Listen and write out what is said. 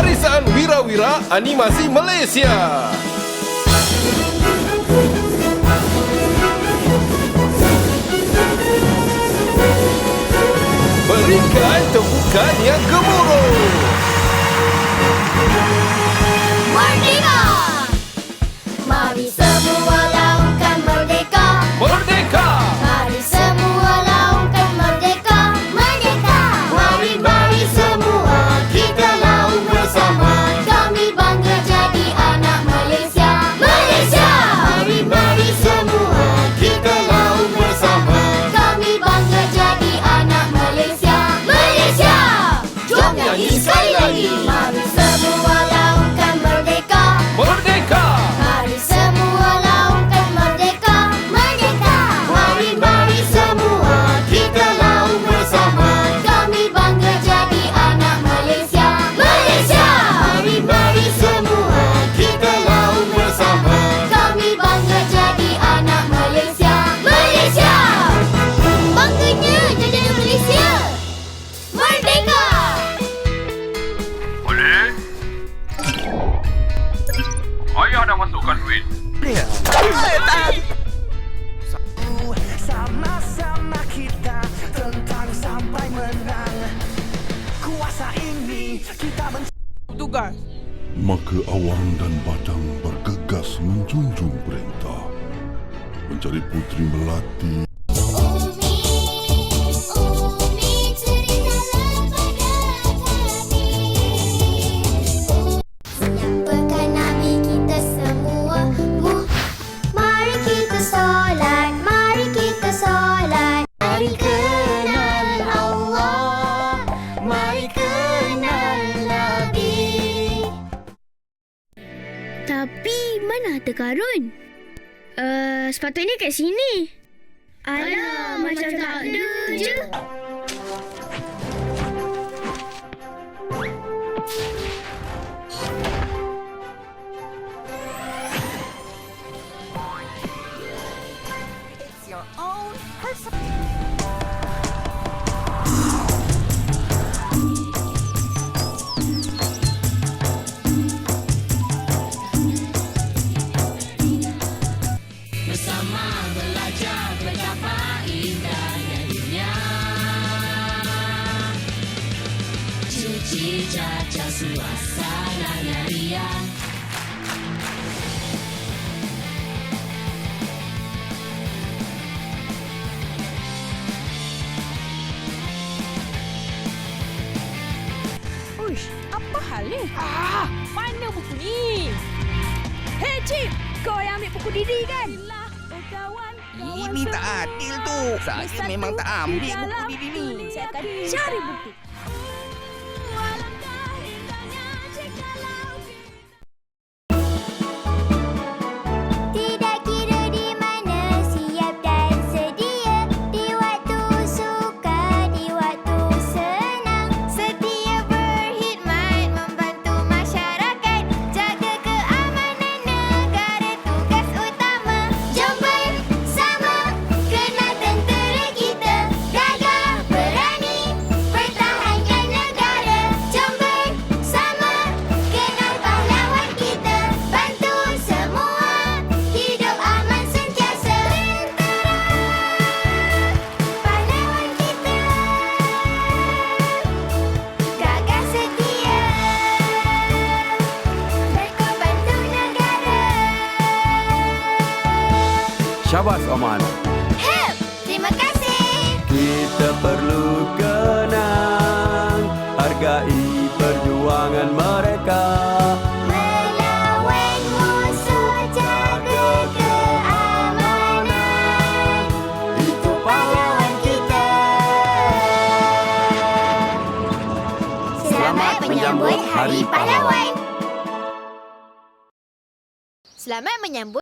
Barisan Wira-Wira Animasi Malaysia. Berikan tepukan yang gemuruh. Merdeka! Mari semua laungkan merdeka. Merdeka! Mari semua laungkan merdeka. Merdeka! Mari semua kita laung bersama. Kami bangga jadi anak Malaysia. Malaysia! Mari semua kita laung bersama. Kami bangga jadi anak Malaysia. Malaysia! Jom nyanyi sekali lagi. Mari semua laungkan merdeka. Merdeka! Mari semua laungkan merdeka. Merdeka! Mari semua kita laung bersama. Kami bangga jadi anak Malaysia. Malaysia! Mari semua kita laung bersama. Kami bangga jadi anak Malaysia. Malaysia! Bangganya jadi anak Malaysia. Merdeka! Boleh? Ayah dah masukkan duit. Sama-sama kita tentang sampai menang. Kuasa ini kita Tugas. Maka Awang dan Badang bergegas menjunjung perintah mencari Puteri Melati. Umi ceritalah pada kami. Menyampakan Nabi kita semua. Mari kita solat, mari kita solat. Mari kenal Allah, mari kenal Nabi. Tapi mana harta karun? Sepatutnya kat sini. Alah, macam tak ada je. Uish, apa hal ni? Mana buku ni? Hei Cip, kau yang ambil buku Didi kan? Ini tak adil tu. Saya memang tak ambil buku Didi ni. Saya akan cari bukti. Tidak kira di mana, siap dan sedia. Di waktu suka, di waktu senang. Setia berkhidmat, membantu masyarakat. Jaga keamanan negara, tugas utama. Jom bersama, kenal tentera kita. Gagah berani, pertahankan negara. Jom bersama, kenal pahlawan kita. Bantu semua, hidup aman sentiasa. Pahlawan kita, gagah setia, berkorban untuk negara. Syabas Oman. Help! Terima kasih. Kita perlu kenang, hargai perjuangan mereka. Melawan musuh, jaga keamanan. Itu pahlawan kita. Selamat menyambut Hari Pahlawan. Selamat menyambut